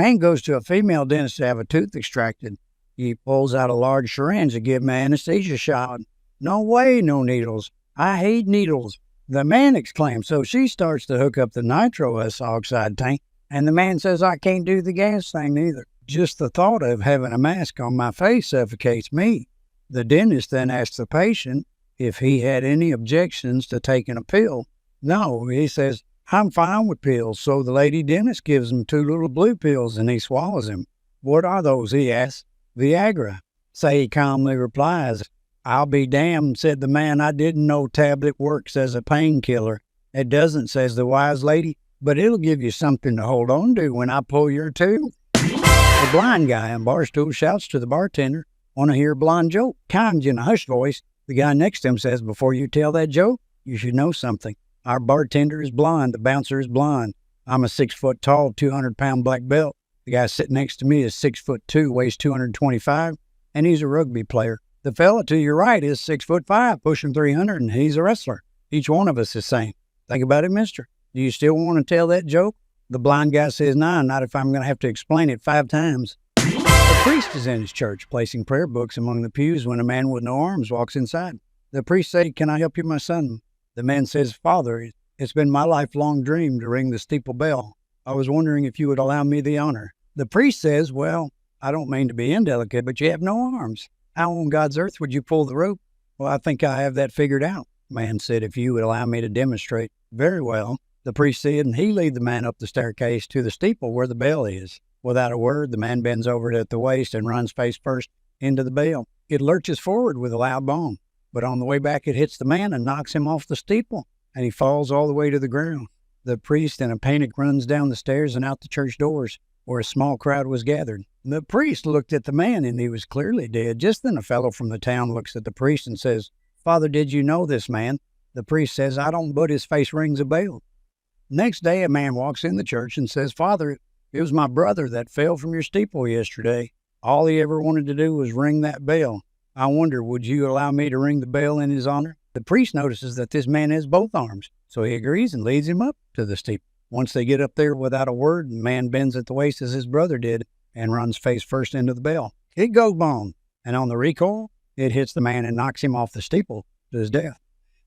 Man goes to a female dentist to have a tooth extracted. He pulls out a large syringe to give him an anesthesia shot. No way, no needles. I hate needles. The man exclaims. So she starts to hook up the nitrous oxide tank, and the man says, I can't do the gas thing neither. Just the thought of having a mask on my face suffocates me. The dentist then asks the patient if he had any objections to taking a pill. No, he says, I'm fine with pills. So the lady dentist gives him 2 little blue pills and he swallows them. What are those, he asks. Viagra. Say he calmly replies, I'll be damned, said the man. I didn't know tablet works as a painkiller. It doesn't, says the wise lady, but it'll give you something to hold on to when I pull your tooth. The blind guy in Barstool shouts to the bartender, want to hear a blind joke? Kind in a hushed voice. The guy next to him says, before you tell that joke, you should know something. Our bartender is blind. The bouncer is blind. I'm a 6 foot tall, 200-pound black belt. The guy sitting next to me is 6'2", weighs 225, and he's a rugby player. The fella to your right is 6'5", pushing 300, and he's a wrestler. Each one of us is same. Think about it, mister. Do you still want to tell that joke? The blind guy says, nah, not if I'm going to have to explain it 5 times. The priest is in his church, placing prayer books among the pews when a man with no arms walks inside. The priest says, can I help you, my son? The man says, Father, it's been my lifelong dream to ring the steeple bell. I was wondering if you would allow me the honor. The priest says, well, I don't mean to be indelicate, but you have no arms. How on God's earth would you pull the rope? Well, I think I have that figured out. Man said, if you would allow me to demonstrate. Very well. The priest said, and he led the man up the staircase to the steeple where the bell is. Without a word, the man bends over it at the waist and runs face first into the bell. It lurches forward with a loud bong, but on the way back it hits the man and knocks him off the steeple, and he falls all the way to the ground. The priest in a panic runs down the stairs and out the church doors, where a small crowd was gathered. The priest looked at the man, and he was clearly dead. Just then a fellow from the town looks at the priest and says, Father, did you know this man? The priest says, I don't, but his face rings a bell. Next day, a man walks in the church and says, Father, it was my brother that fell from your steeple yesterday. All he ever wanted to do was ring that bell. I wonder, would you allow me to ring the bell in his honor? The priest notices that this man has both arms, so he agrees and leads him up to the steeple. Once they get up there without a word, the man bends at the waist as his brother did and runs face first into the bell. It goes bong, and on the recoil, it hits the man and knocks him off the steeple to his death.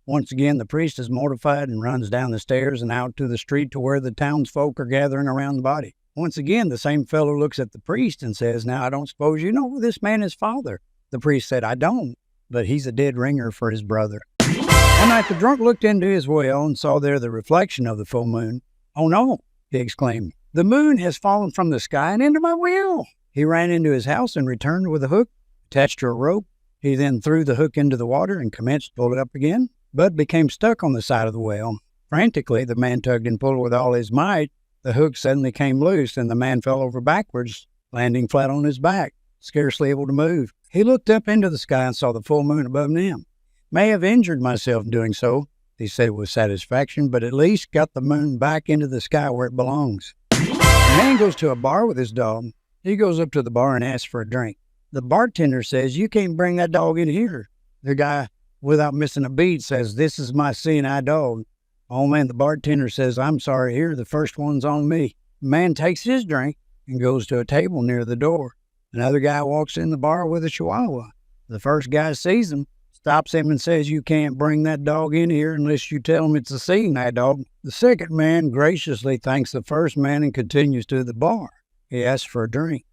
Once again, the priest is mortified and runs down the stairs and out to the street to where the townsfolk are gathering around the body. Once again, the same fellow looks at the priest and says, now, I don't suppose you know this man is father. The priest said, I don't, but he's a dead ringer for his brother. One night, the drunk looked into his well and saw there the reflection of the full moon. Oh, no, he exclaimed. The moon has fallen from the sky and into my well. He ran into his house and returned with a hook attached to a rope. He then threw the hook into the water and commenced to pull it up again, but became stuck on the side of the well. Frantically, the man tugged and pulled with all his might. The hook suddenly came loose, and the man fell over backwards, landing flat on his back, scarcely able to move. He looked up into the sky and saw the full moon above him. May have injured myself doing so, he said with satisfaction, but at least got the moon back into the sky where it belongs. The man goes to a bar with his dog. He goes up to the bar and asks for a drink. The bartender says, you can't bring that dog in here. The guy, without missing a beat, says, this is my seeing-eye dog. Oh, man, the bartender says, I'm sorry, here, the first one's on me. The man takes his drink and goes to a table near the door. Another guy walks in the bar with a chihuahua. The first guy sees him, stops him and says, you can't bring that dog in here unless you tell him it's a seeing-eye dog. The second man graciously thanks the first man and continues to the bar. He asks for a drink.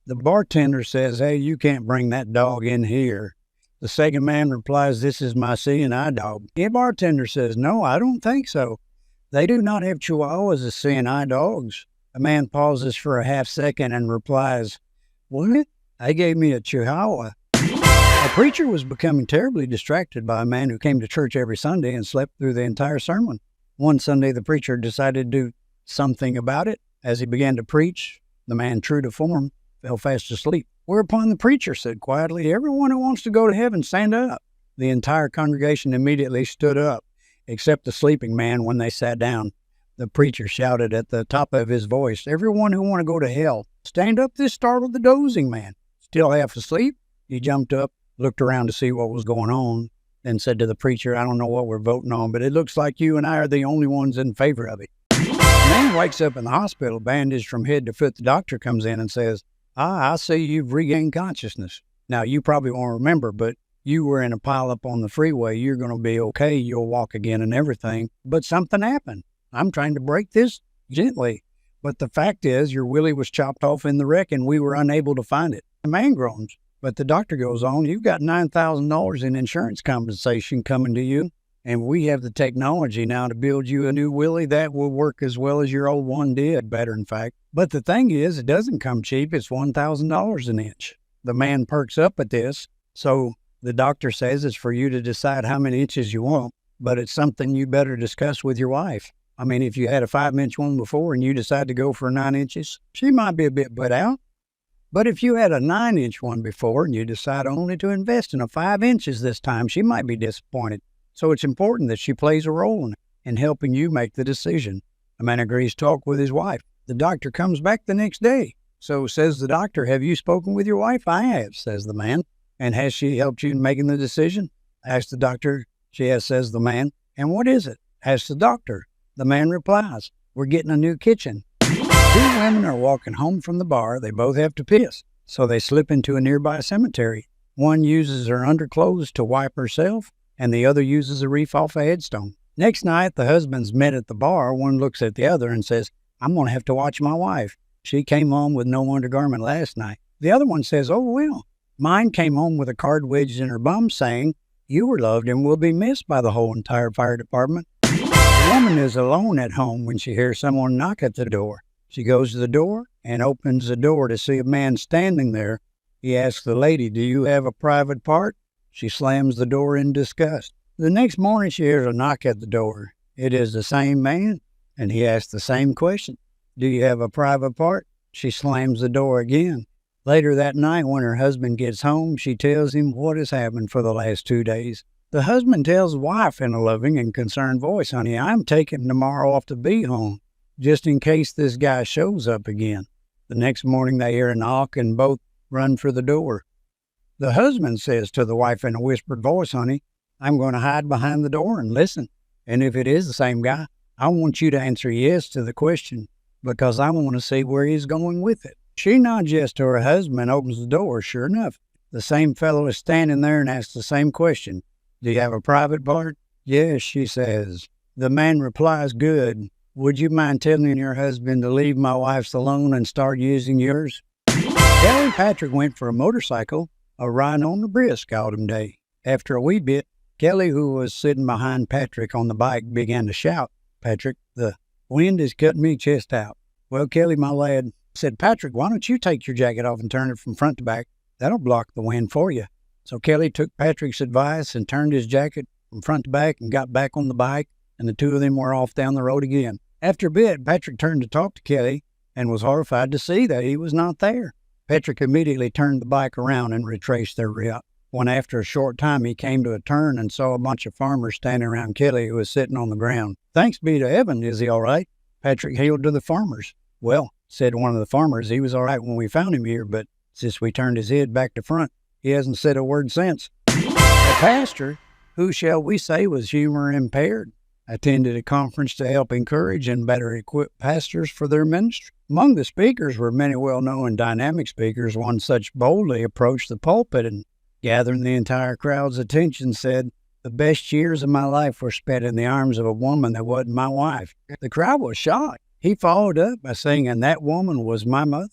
The bartender says, hey, you can't bring that dog in here. The second man replies, this is my seeing-eye dog. The bartender says, no, I don't think so. They do not have chihuahuas as seeing-eye dogs. The man pauses for a half second and replies, what? They gave me a chihuahua. A preacher was becoming terribly distracted by a man who came to church every Sunday and slept through the entire sermon. One Sunday, the preacher decided to do something about it. As he began to preach, the man, true to form, fell fast asleep. Whereupon the preacher said quietly, everyone who wants to go to heaven, stand up. The entire congregation immediately stood up, except the sleeping man when they sat down. The preacher shouted at the top of his voice, everyone who want to go to hell, stand up. This startled the dozing man. Still half asleep, he jumped up, looked around to see what was going on, then said to the preacher, I don't know what we're voting on, but it looks like you and I are the only ones in favor of it. The Man wakes up in the hospital, bandaged from head to foot. The doctor comes in and says, I see you've regained consciousness. Now, you probably won't remember, but you were in a pileup on the freeway. You're going to be okay. You'll walk again and everything. But something happened. I'm trying to break this gently. But the fact is, your willy was chopped off in the wreck and we were unable to find it. The man groans. But the doctor goes on, you've got $9,000 in insurance compensation coming to you. And we have the technology now to build you a new willy that will work as well as your old one did, better in fact. But the thing is, it doesn't come cheap. It's $1,000 an inch. The man perks up at this. So the doctor says it's for you to decide how many inches you want, but it's something you better discuss with your wife. I mean, if you had a 5-inch one before and you decide to go for 9 inches, she might be a bit put out. But if you had a 9-inch one before and you decide only to invest in a 5 inches this time, she might be disappointed. So it's important that she plays a role in helping you make the decision. A man agrees to talk with his wife. The doctor comes back the next day. So says the doctor, have you spoken with your wife? I have, says the man. And has she helped you in making the decision? Asks the doctor. She has, says the man. And what is it? Asks the doctor. The man replies, we're getting a new kitchen. 2 women are walking home from the bar. They both have to piss. So they slip into a nearby cemetery. One uses her underclothes to wipe herself, and the other uses a reef off a headstone. Next night, the husbands met at the bar. One looks at the other and says, I'm going to have to watch my wife. She came home with no undergarment last night. The other one says, oh, well, mine came home with a card wedged in her bum saying, you were loved and will be missed by the whole entire fire department. The woman is alone at home when she hears someone knock at the door. She goes to the door and opens the door to see a man standing there. He asks the lady, do you have a private part? She slams the door in disgust. The next morning, she hears a knock at the door. It is the same man, and he asks the same question. Do you have a private part? She slams the door again. Later that night, when her husband gets home, she tells him what has happened for the last 2 days. The husband tells his wife in a loving and concerned voice, honey, I'm taking tomorrow off to be home, just in case this guy shows up again. The next morning, they hear a knock and both run for the door. The husband says to the wife in a whispered voice, honey, I'm going to hide behind the door and listen. And if it is the same guy, I want you to answer yes to the question because I want to see where he's going with it. She nods yes to her husband and opens the door. Sure enough, the same fellow is standing there and asks the same question. Do you have a private part? Yes, she says. The man replies, good. Would you mind telling your husband to leave my wife's alone and start using yours? Kelly Patrick went for a motorcycle, a ride on the brisk autumn day. After a wee bit, Kelly, who was sitting behind Patrick on the bike, began to shout, Patrick, the wind is cutting me chest out. Well, Kelly, my lad, said, Patrick, why don't you take your jacket off and turn it from front to back? That'll block the wind for you. So Kelly took Patrick's advice and turned his jacket from front to back and got back on the bike, and the two of them were off down the road again. After a bit, Patrick turned to talk to Kelly and was horrified to see that he was not there. Patrick immediately turned the bike around and retraced their route. When after a short time he came to a turn and saw a bunch of farmers standing around Kelly who was sitting on the ground. Thanks be to heaven, is he all right? Patrick hailed to the farmers. Well, said one of the farmers, he was all right when we found him here, but since we turned his head back to front, he hasn't said a word since. The pastor, who shall we say was humor impaired, attended a conference to help encourage and better equip pastors for their ministry. Among the speakers were many well-known and dynamic speakers. One such boldly approached the pulpit and, gathering the entire crowd's attention, said, the best years of my life were spent in the arms of a woman that wasn't my wife. The crowd was shocked. He followed up by saying, and that woman was my mother.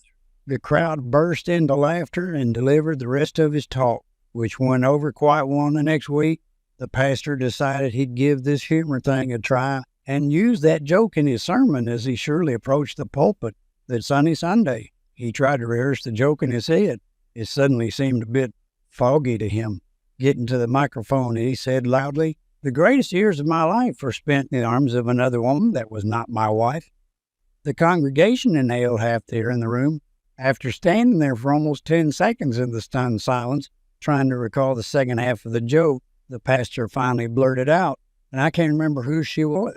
The crowd burst into laughter and delivered the rest of his talk, which went over quite well the next week. The pastor decided he'd give this humor thing a try and use that joke in his sermon as he surely approached the pulpit that Sunday. He tried to rehearse the joke in his head. It suddenly seemed a bit foggy to him. Getting to the microphone, he said loudly, the greatest years of my life were spent in the arms of another woman that was not my wife. The congregation inhaled half the air in the room. After standing there for almost 10 seconds in the stunned silence, trying to recall the second half of the joke, the pastor finally blurted out, and I can't remember who she was.